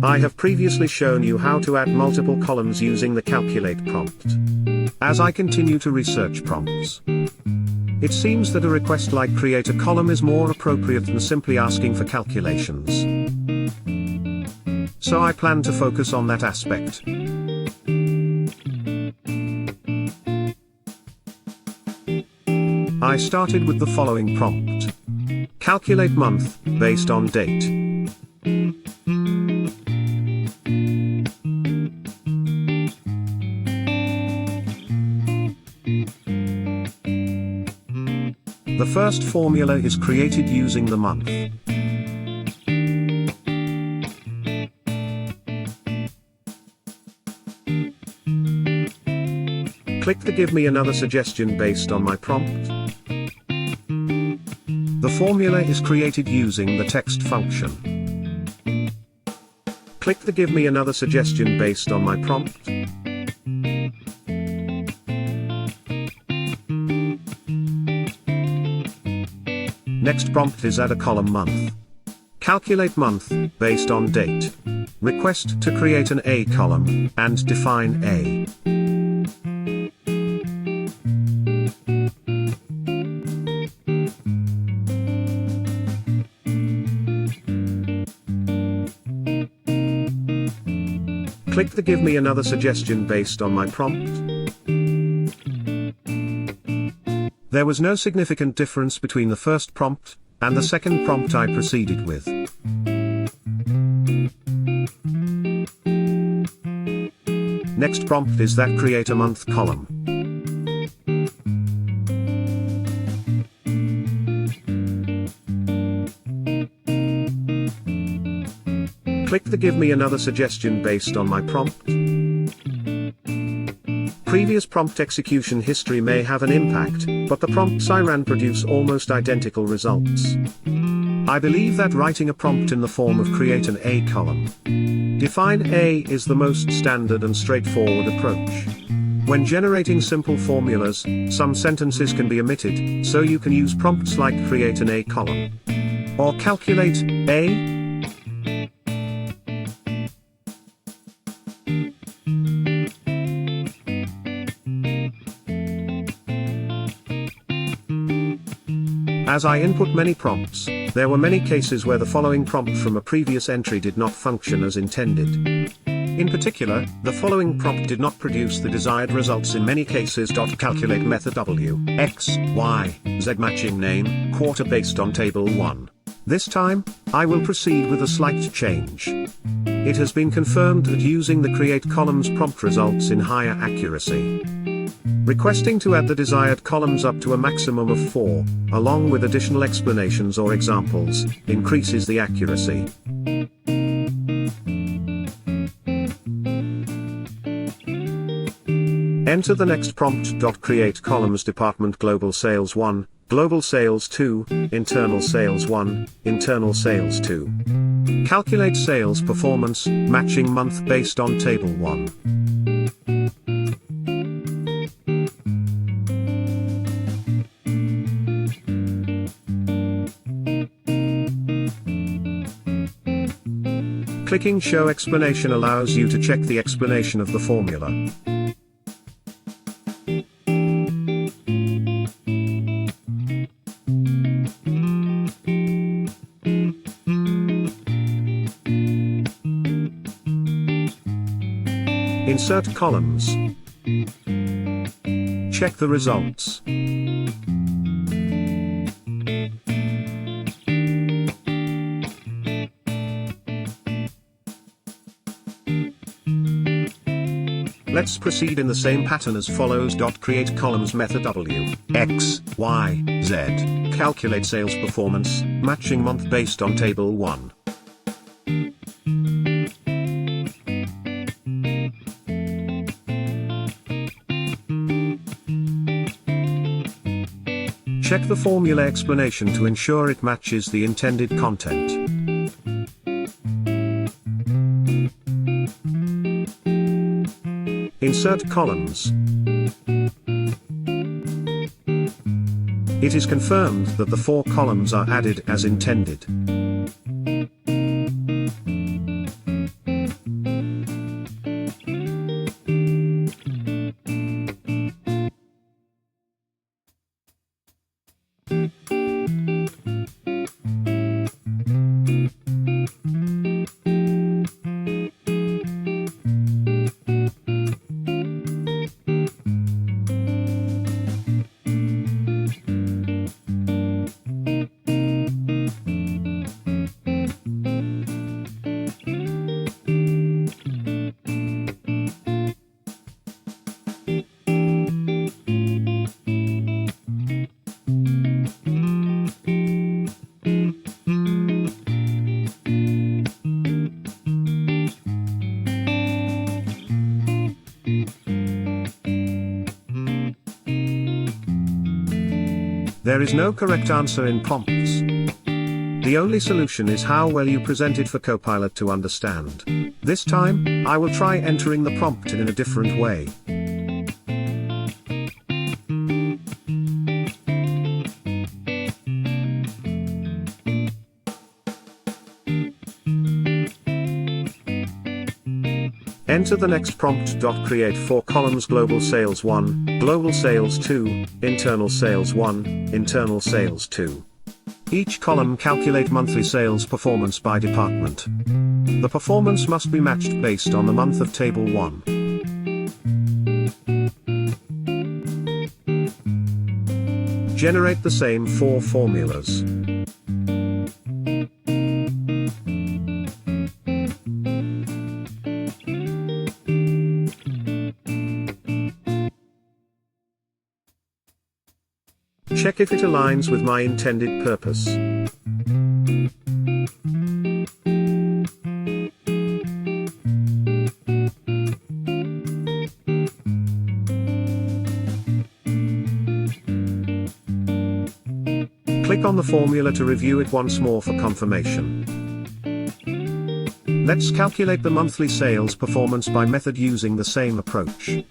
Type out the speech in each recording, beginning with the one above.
I have previously shown you how to add multiple columns using the calculate prompt. As I continue to research prompts, it seems that a request like create a column is more appropriate than simply asking for calculations. So I plan to focus on that aspect. I started with the following prompt. Calculate month, based on date. The first formula is created using the month. Click the Give me another suggestion based on my prompt. The formula is created using the text function. Click the Give me another suggestion based on my prompt. Next prompt is add a column month. Calculate month, based on date. Request to create an A column, and define A. Click the Give me another suggestion based on my prompt. There was no significant difference between the first prompt and the second prompt I proceeded with. Next prompt is that create a month column. Click the Give me another suggestion based on my prompt. Previous prompt execution history may have an impact, but the prompts I ran produce almost identical results. I believe that writing a prompt in the form of create an A column, define A is the most standard and straightforward approach. When generating simple formulas, some sentences can be omitted, so you can use prompts like create an A column or calculate A. As I input many prompts, there were many cases where the following prompt from a previous entry did not function as intended. In particular, the following prompt did not produce the desired results in many cases. Calculate method W, X, Y, Z matching name, quarter based on table 1. This time, I will proceed with a slight change. It has been confirmed that using the create columns prompt results in higher accuracy. Requesting to add the desired columns up to a maximum of 4, along with additional explanations or examples, increases the accuracy. Enter the next prompt. Create columns department global sales 1, global sales 2, internal sales 1, internal sales 2. Calculate sales performance, matching month based on table 1. Clicking Show Explanation allows you to check the explanation of the formula. Insert columns. Check the results. Let's proceed in the same pattern as follows. Create columns method W, X, Y, Z. Calculate sales performance, matching month based on table 1. Check the formula explanation to ensure it matches the intended content. Insert columns. It is confirmed that the 4 columns are added as intended. There is no correct answer in prompts. The only solution is how well you present it for Copilot to understand. This time, I will try entering the prompt in a different way. Enter the next prompt. Create 4 columns: global sales 1, global sales 2, internal sales 1, internal sales 2. Each column calculate monthly sales performance by department. The performance must be matched based on the month of table 1. Generate the same 4 formulas. Check if it aligns with my intended purpose. Click on the formula to review it once more for confirmation. Let's calculate the monthly sales performance by method using the same approach.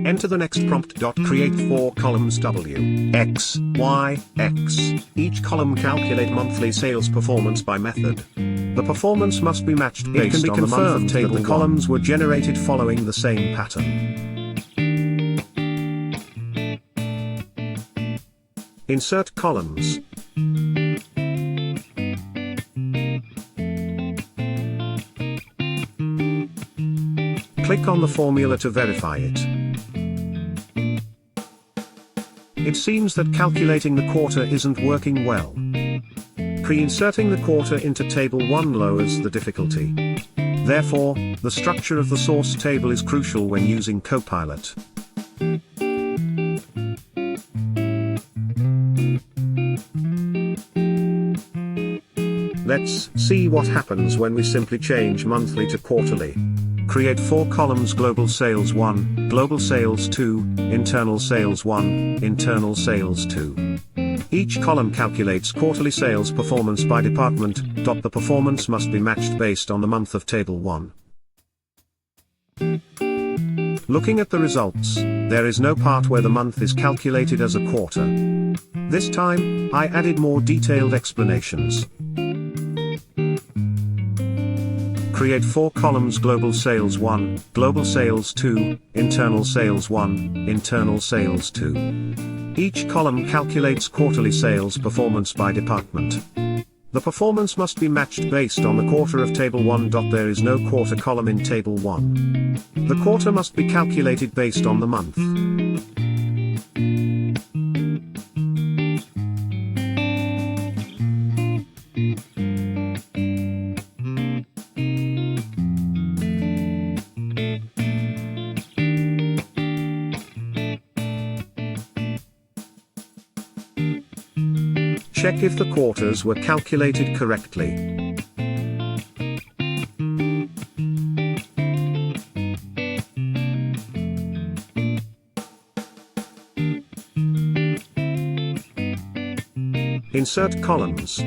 Enter the next prompt. Create 4 columns W, X, Y, X. Each column calculate monthly sales performance by method. The performance must be matched based on the month of table. The columns were generated following the same pattern. Insert columns. Click on the formula to verify it. It seems that calculating the quarter isn't working well. Pre-inserting the quarter into table 1 lowers the difficulty. Therefore, the structure of the source table is crucial when using Copilot. Let's see what happens when we simply change monthly to quarterly. Create 4 columns: global sales 1, global sales 2, internal sales 1, internal sales 2. Each column calculates quarterly sales performance by department. The performance must be matched based on the month of table 1. Looking at the results, there is no part where the month is calculated as a quarter. This time, I added more detailed explanations. Create 4 columns: global sales 1, global sales 2, internal sales 1, internal sales 2. Each column calculates quarterly sales performance by department. The performance must be matched based on the quarter of table 1. There is no quarter column in table 1. The quarter must be calculated based on the month. Check if the quarters were calculated correctly. Insert columns.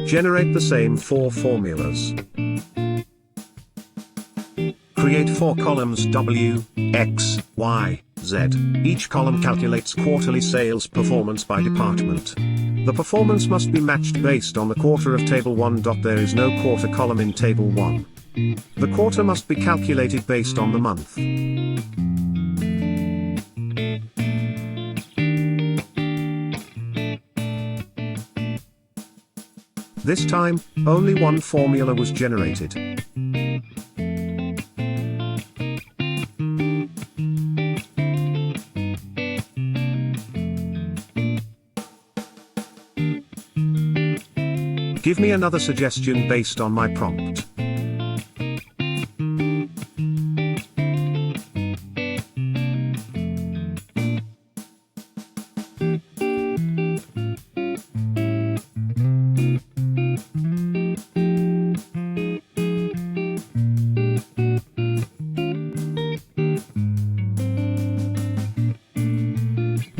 Generate the same 4 formulas. Create 4 columns W, X, Y, Z. Each column calculates quarterly sales performance by department. The performance must be matched based on the quarter of Table 1. There is no quarter column in Table 1. The quarter must be calculated based on the month. This time, only one formula was generated. Give me another suggestion based on my prompt.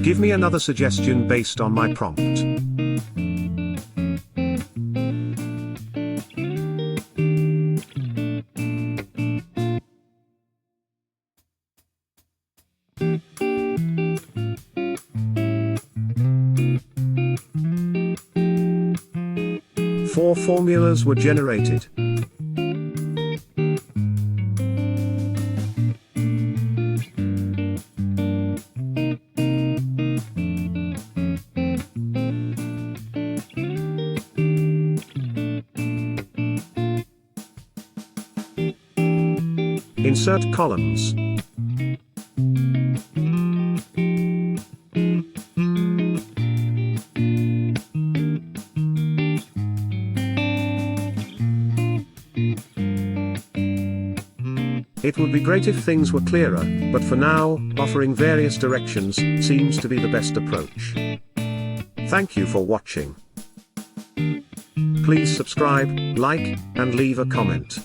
Give me another suggestion based on my prompt. Four formulas were generated. Insert columns. It would be great if things were clearer, but for now, offering various directions seems to be the best approach. Thank you for watching. Please subscribe, like, and leave a comment.